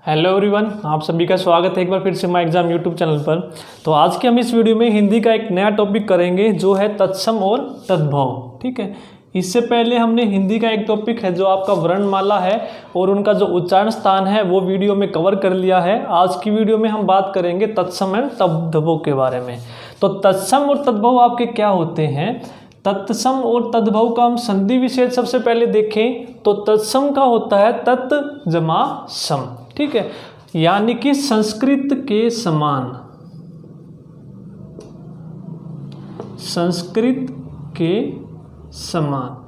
Hello everyone, आप सभी का स्वागत है एक बार फिर से माय एग्जाम यूट्यूब चैनल पर। तो आज के हम इस वीडियो में हिंदी का एक नया टॉपिक करेंगे जो है तत्सम और तद्भव। ठीक है, इससे पहले हमने हिंदी का एक टॉपिक है जो आपका वर्णमाला है और उनका जो उच्चारण स्थान है वो वीडियो में कवर कर लिया है। आज की वीडियो में हम बात करेंगे तत्सम एंड तद्भव के बारे में। तो तत्सम और तद्भव आपके क्या होते हैं? तत्सम और तद्भव का हम संधि विशेष सबसे पहले देखें तो तत्सम का होता है तत् जमा सम। ठीक है, यानी कि संस्कृत के समान, संस्कृत के समान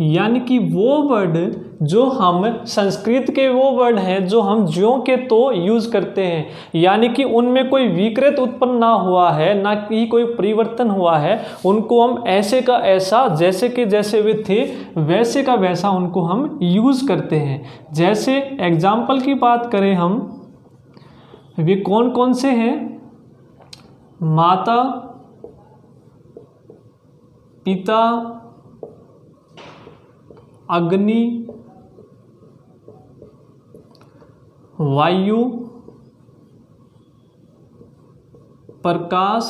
यानी कि वो वर्ड जो हम संस्कृत के वो वर्ड हैं जो हम ज्यों के तो यूज करते हैं, यानी कि उनमें कोई विकृत उत्पन्न ना हुआ है, ना कि कोई परिवर्तन हुआ है, उनको हम ऐसे का ऐसा, जैसे के जैसे वे थे वैसे का वैसा उनको हम यूज करते हैं। जैसे एग्जाम्पल की बात करें हम, वे कौन कौन से हैं? माता, पिता, अग्नि, वायु, प्रकाश।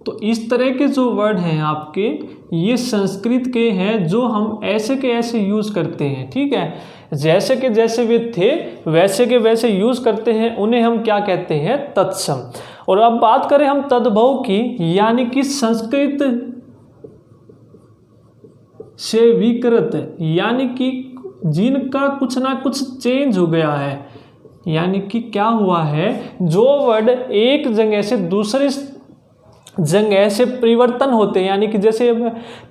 तो इस तरह के जो वर्ड हैं आपके, ये संस्कृत के हैं जो हम ऐसे के ऐसे यूज करते हैं। ठीक है, जैसे के जैसे वे थे वैसे के वैसे यूज करते हैं, उन्हें हम क्या कहते हैं? तत्सम। और अब बात करें हम तद्भव की, यानी कि संस्कृत से विकृत, यानी कि जिनका कुछ ना कुछ चेंज हो गया है, यानी कि क्या हुआ है, जो वर्ड एक जगह से दूसरी जगह से परिवर्तन होते हैं, यानी कि जैसे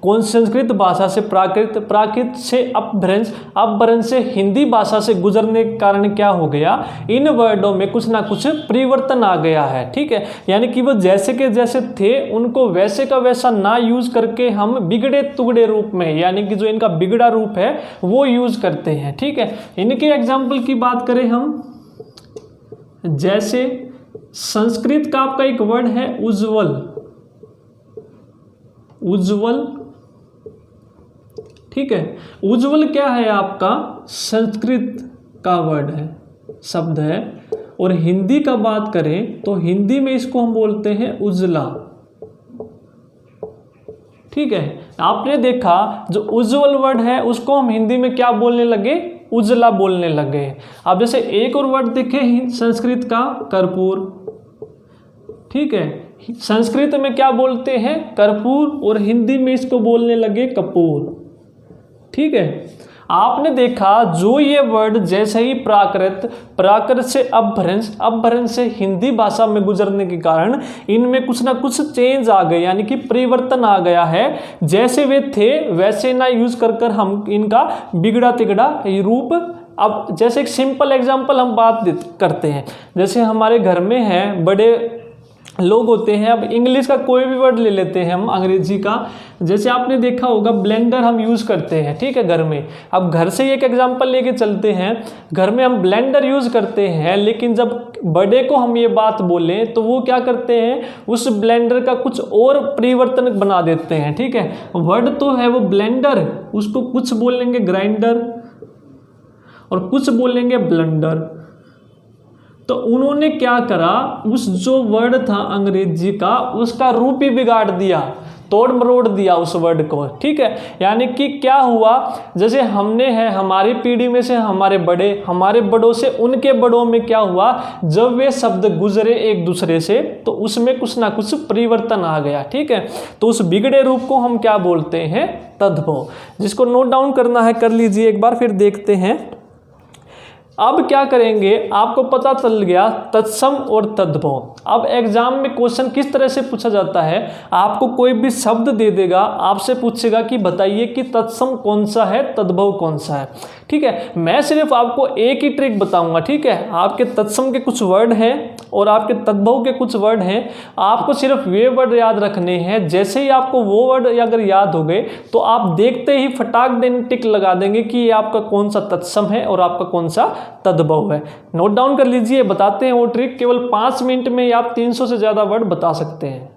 कौन संस्कृत भाषा से प्राकृत, प्राकृत से अपभ्रंश, अपभ्रंश से हिंदी भाषा से गुजरने के कारण क्या हो गया, इन वर्डों में कुछ ना कुछ परिवर्तन आ गया है। ठीक है, यानी कि वो जैसे के जैसे थे उनको वैसे का वैसा ना यूज करके हम बिगड़े तुगड़े रूप में, यानी कि जो इनका बिगड़ा रूप है वो यूज करते हैं। ठीक है, इनके एग्जाम्पल की बात करें हम, जैसे संस्कृत का आपका एक वर्ड है उज्ज्वल, उज्ज्वल। ठीक है, उज्ज्वल क्या है आपका? संस्कृत का वर्ड है, शब्द है। और हिंदी का बात करें तो हिंदी में इसको हम बोलते हैं उज्ज्वला। ठीक है, आपने देखा जो उज्ज्वल वर्ड है उसको हम हिंदी में क्या बोलने लगे? उज्ज्वला बोलने लगे। अब जैसे एक और वर्ड देखें संस्कृत का, कर्पूर। ठीक है, संस्कृत में क्या बोलते हैं? कर्पूर, और हिंदी में इसको बोलने लगे कपूर। ठीक है, आपने देखा जो ये वर्ड जैसे ही प्राकृत, प्राकृत से अपभ्रंश, अपभ्रंश से हिंदी भाषा में गुजरने के कारण इनमें कुछ ना कुछ चेंज आ गए, यानी कि परिवर्तन आ गया है। जैसे वे थे वैसे ना यूज कर कर हम इनका बिगड़ा तिगड़ा रूप। अब जैसे एक सिंपल एग्जांपल हम बात करते हैं, जैसे हमारे घर में है बड़े लोग होते हैं, अब इंग्लिश का कोई भी वर्ड ले लेते हैं हम, अंग्रेजी का। जैसे आपने देखा होगा ब्लेंडर हम यूज़ करते हैं। ठीक है, घर में। अब घर से एक एग्जांपल लेके चलते हैं, घर में हम ब्लेंडर यूज़ करते हैं, लेकिन जब बड़े को हम ये बात बोलें तो वो क्या करते हैं, उस ब्लेंडर का कुछ और परिवर्तन बना देते हैं। ठीक है, वर्ड तो है वो ब्लेंडर, उसको कुछ बोलेंगे ग्राइंडर और कुछ बोलेंगे ब्लेंडर। तो उन्होंने क्या करा, उस जो वर्ड था अंग्रेजी का उसका रूप ही बिगाड़ दिया, तोड़ मरोड़ दिया उस वर्ड को। ठीक है, यानी कि क्या हुआ, जैसे हमने है हमारी पीढ़ी में से हमारे बड़े, हमारे बड़ों से उनके बड़ों में क्या हुआ, जब वे शब्द गुजरे एक दूसरे से तो उसमें कुछ ना कुछ परिवर्तन आ गया। ठीक है, तो उस बिगड़े रूप को हम क्या बोलते हैं? तद्भव। जिसको नोट डाउन करना है कर लीजिए एक बार, फिर देखते हैं। अब क्या करेंगे, आपको पता चल गया तत्सम और तद्भव। अब एग्जाम में क्वेश्चन किस तरह से पूछा जाता है, आपको कोई भी शब्द दे देगा, आपसे पूछेगा कि बताइए कि तत्सम कौन सा है, तद्भव कौन सा है। ठीक है, मैं सिर्फ आपको एक ही ट्रिक बताऊंगा। ठीक है, आपके तत्सम के कुछ वर्ड हैं और आपके तद्भव के कुछ वर्ड हैं, आपको सिर्फ वे वर्ड याद रखने हैं। जैसे ही आपको वो वर्ड अगर याद हो गए तो आप देखते ही फटाक देने टिक लगा देंगे कि ये आपका कौन सा तत्सम है और आपका कौन सा तद्भव है। नोट डाउन कर लीजिए, बताते हैं वो ट्रिक। केवल 5 मिनट में आप 300 से ज़्यादा वर्ड बता सकते हैं।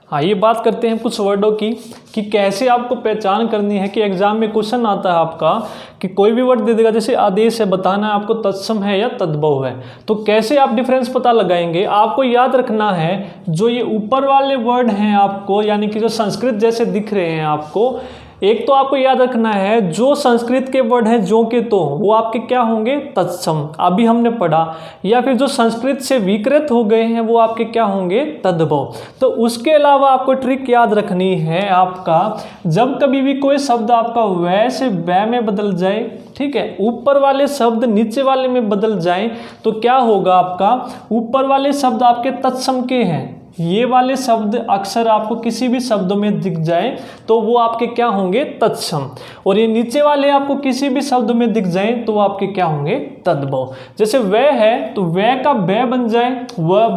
आइए बात करते हैं कुछ वर्डों की कि कैसे आपको पहचान करनी है कि एग्जाम में क्वेश्चन आता है आपका कि कोई भी वर्ड दे देगा, जैसे आदेश है, बताना है आपको तत्सम है या तद्भव है, तो कैसे आप डिफरेंस पता लगाएंगे। आपको याद रखना है जो ये ऊपर वाले वर्ड हैं आपको, यानी कि जो संस्कृत जैसे दिख रहे हैं आपको, एक तो आपको याद रखना है जो संस्कृत के वर्ड हैं जो के तो वो आपके क्या होंगे, तत्सम, अभी हमने पढ़ा, या फिर जो संस्कृत से विकृत हो गए हैं वो आपके क्या होंगे, तद्भव। तो उसके अलावा आपको ट्रिक याद रखनी है आपका, जब कभी भी कोई शब्द आपका वै से बै में बदल जाए, ठीक है, ऊपर वाले शब्द नीचे वाले में बदल जाए, तो क्या होगा आपका, ऊपर वाले शब्द आपके तत्सम के हैं, ये वाले शब्द अक्सर आपको किसी भी शब्दों में दिख जाए तो वो आपके क्या होंगे, तत्सम, और ये नीचे वाले आपको किसी भी शब्द में दिख जाए तो वो आपके क्या होंगे, तद्भव। जैसे वह है तो वह का बै बन जाए, व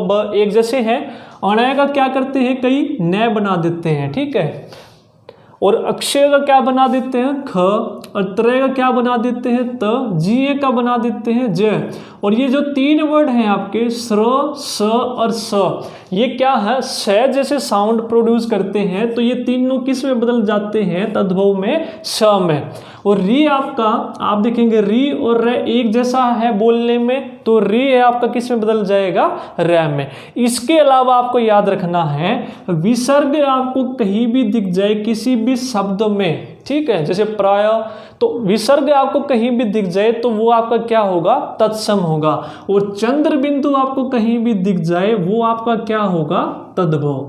ब एक जैसे है, अणय का क्या करते हैं कई न बना देते हैं, ठीक है, और अक्षय का क्या बना देते हैं ख, और त्रय का क्या बना देते हैं त, जीए का बना देते हैं ज। और ये जो तीन वर्ड हैं आपके स्र, स और स, ये क्या है, स जैसे साउंड प्रोड्यूस करते हैं, तो ये तीनों किस में बदल जाते हैं, तद्भव में, स में। और री आपका आप देखेंगे री और र एक जैसा है बोलने में, तो री है आपका किस में बदल जाएगा, र में। इसके अलावा आपको याद रखना है विसर्ग आपको कहीं भी दिख जाए किसी भी शब्द में, ठीक है, जैसे प्राय, तो विसर्ग आपको कहीं भी दिख जाए तो वो आपका क्या होगा, तत्सम होगा, और चंद्र बिंदु आपको कहीं भी दिख जाए वो आपका क्या होगा, तद्भव।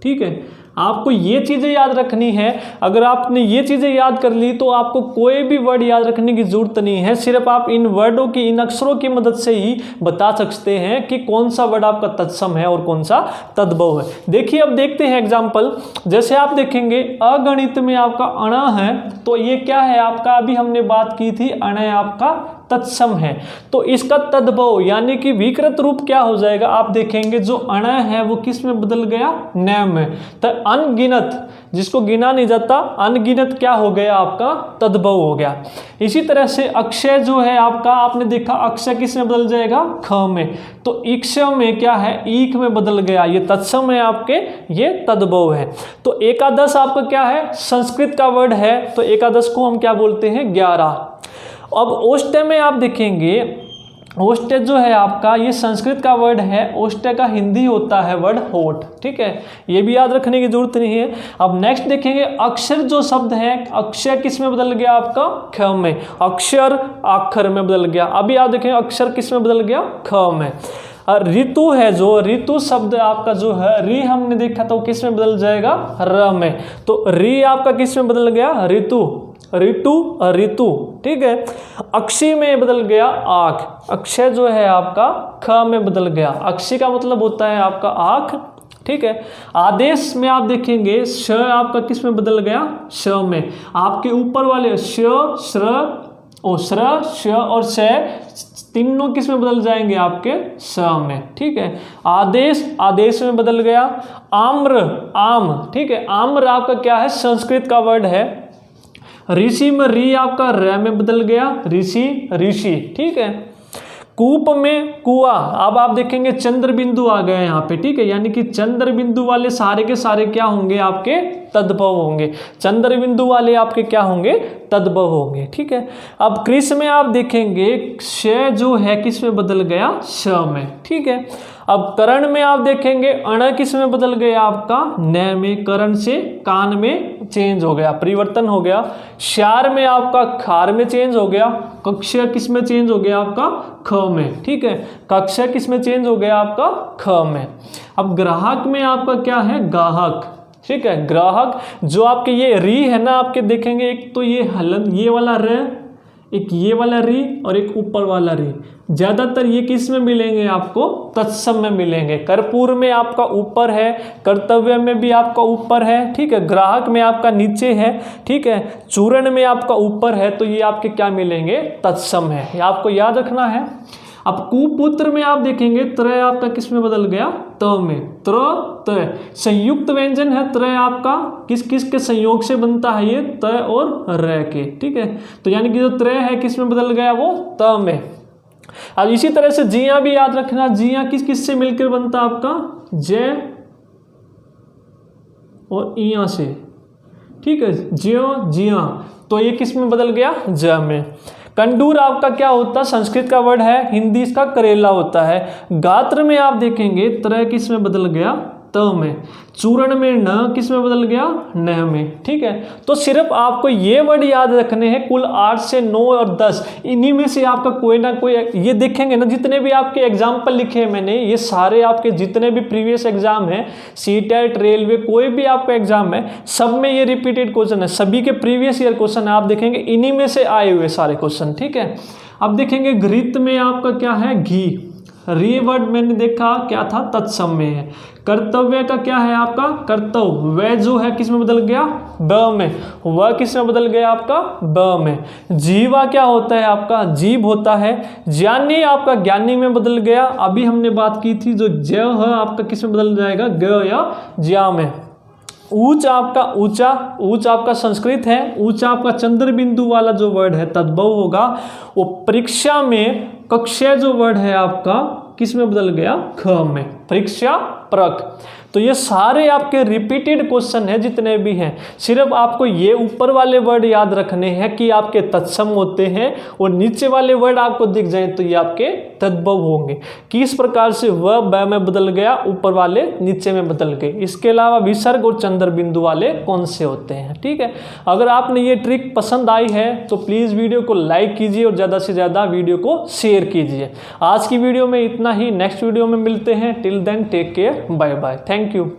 ठीक है, आपको ये चीज़ें याद रखनी है। अगर आपने ये चीज़ें याद कर ली तो आपको कोई भी वर्ड याद रखने की जरूरत नहीं है, सिर्फ आप इन वर्डों की, इन अक्षरों की मदद से ही बता सकते हैं कि कौन सा वर्ड आपका तत्सम है और कौन सा तद्भव है। देखिए अब देखते हैं एग्जाम्पल, जैसे आप देखेंगे अगणित में आपका अण है, तो ये क्या है आपका, अभी हमने बात की थी अण आपका तत्सम है, तो इसका तद्भव यानी कि विकृत रूप क्या हो जाएगा, आप देखेंगे जो अण है वो किस में बदल गया, न में। तो अनगिनत, जिसको गिना नहीं जाता, अनगिनत क्या हो गया आपका, तद्भव हो गया। इसी तरह से अक्षय जो है आपका, आपने देखा अक्षय किस में बदल जाएगा, ख में, तो इक्षय में क्या है, ईख में बदल गया, ये तत्सम है आपके, ये तद्भव है। तो एकादश आपका क्या है, संस्कृत का वर्ड है, तो एकादश को हम क्या बोलते हैं, 11। अब ओष्ठ्य में आप देखेंगे, ओष्ठ्य जो है आपका ये संस्कृत का वर्ड है, ओष्ठ्य का हिंदी होता है वर्ड होठ, ठीक है, ये भी याद रखने की जरूरत नहीं है। अब नेक्स्ट देखेंगे अक्षर जो शब्द है, अक्षर किस में बदल गया आपका, ख में, अक्षर अक्षर में बदल गया। अभी आप देखेंगे अक्षर किस में बदल गया, ख में। ऋतु है, जो ऋतु शब्द आपका जो है, री हमने देखा तो किस में बदल जाएगा, र में, तो री आपका किस में बदल गया, ऋतु, ऋतु ऋतु, ठीक है। अक्षी में बदल गया आँख, अक्षय जो है आपका ख में बदल गया, अक्षी का मतलब होता है आपका आँख, ठीक है। आदेश में आप देखेंगे श आपका किस में बदल गया, श में, आपके ऊपर वाले श, श्र, ओ श्र, श और श तीनों किस में बदल जाएंगे आपके, स में, ठीक है। आदेश, आदेश में बदल गया। आम्र, आम, ठीक है, आम्र आपका क्या है, संस्कृत का वर्ड है। ऋषि में री आपका र में बदल गया, ऋषि, ऋषि, ठीक है। कूप में कुआ, अब आप देखेंगे चंद्र बिंदु आ गए यहाँ पे, ठीक है, यानी कि चंद्र बिंदु वाले सारे के सारे क्या होंगे आपके, तद्भव होंगे, चंद्र बिंदु वाले आपके क्या होंगे, तद्भव होंगे, ठीक है। अब कृष में आप देखेंगे श जो है किस में बदल गया, श में, ठीक है। अब करण में आप देखेंगे अण किस में बदल गया आपका, न में, करण से कान में चेंज हो गया, परिवर्तन हो गया। शार में आपका खार में चेंज हो गया। कक्ष किस में चेंज हो गया आपका, ख में, ठीक है, कक्ष किस में चेंज हो गया आपका, ख में। अब ग्राहक में आपका क्या है, गाहक, ठीक है, ग्राहक जो आपके ये री है ना, आपके देखेंगे एक तो ये हलन, ये वाला र, एक ये वाला री और एक ऊपर वाला री, ज्यादातर ये किस में मिलेंगे आपको, तत्सम में मिलेंगे। कर्पूर में आपका ऊपर है, कर्तव्य में भी आपका ऊपर है, ठीक है, ग्राहक में आपका नीचे है, ठीक है, चूर्ण में आपका ऊपर है, तो ये आपके क्या मिलेंगे, तत्सम है, ये आपको याद रखना है। अब कुपुत्र में आप देखेंगे त्रय आपका किस में बदल गया, त में, त्र त, संयुक्त व्यंजन है त्रय आपका, किस किस के संयोग से बनता है ये, त और र के, ठीक है, तो यानी कि जो त्रय है किस में बदल गया, वो त में। अब इसी तरह से जिया भी याद रखना, जिया किस किस से मिलकर बनता है आपका, जय, और इया से, ठीक है, ज्यो जिया, तो ये किस में बदल गया, ज में। कंडूर आपका क्या होता है, संस्कृत का वर्ड है, हिंदी इसका करेला होता है। गात्र में आप देखेंगे तरह किस में बदल गया, त में। चूर्ण में न किस में बदल गया, न में, ठीक है। तो सिर्फ आपको ये वर्ड याद रखने हैं, कुल 8 से 9 और 10, इन्हीं में से आपका कोई ना कोई, ये देखेंगे ना जितने भी आपके एग्जाम्पल लिखे हैं मैंने, ये सारे आपके जितने भी प्रीवियस एग्जाम है, सीटेट, रेलवे, कोई भी आपका एग्जाम है, सब में ये रिपीटेड क्वेश्चन है, सभी के प्रीवियस ईयर क्वेश्चन है, आप देखेंगे इन्हीं में से आए हुए सारे क्वेश्चन, ठीक है। अब देखेंगे घृत में आपका क्या है, घी। री वर्ड मैंने देखा क्या था, तत्सम है। कर्तव्य का क्या है आपका, कर्तव्य, वह जो है किस में बदल गया, ब में। वह किस में बदल गया आपका, ब में। जीवा क्या होता है आपका, जीव होता है। ज्ञानी आपका ज्ञानी में बदल गया, अभी हमने बात की थी, जो ज है आपका किस में बदल जाएगा, ग या ज्या में। ऊंच आपका ऊंचा, ऊंच आपका संस्कृत है, ऊंचा आपका चंद्र बिंदु वाला जो वर्ड है तद्भव होगा। वो परीक्षा में कक्षा जो वर्ड है आपका किस में बदल गया, ख में, परीक्षा परक। तो ये सारे आपके रिपीटेड क्वेश्चन है जितने भी हैं, सिर्फ आपको ये ऊपर वाले वर्ड याद रखने हैं कि आपके तत्सम होते हैं, और नीचे वाले वर्ड आपको दिख जाए तो ये आपके तद्भव होंगे। किस प्रकार से वह ब में बदल गया, ऊपर वाले नीचे में बदल गए। इसके अलावा विसर्ग और चंद्र बिंदु वाले कौन से होते हैं, ठीक है। अगर आपने ये ट्रिक पसंद आई है तो प्लीज़ वीडियो को लाइक कीजिए और ज़्यादा से ज़्यादा वीडियो को शेयर कीजिए। आज की वीडियो में इतना ही, नेक्स्ट वीडियो में मिलते हैं। Till then take care, bye bye, thank you.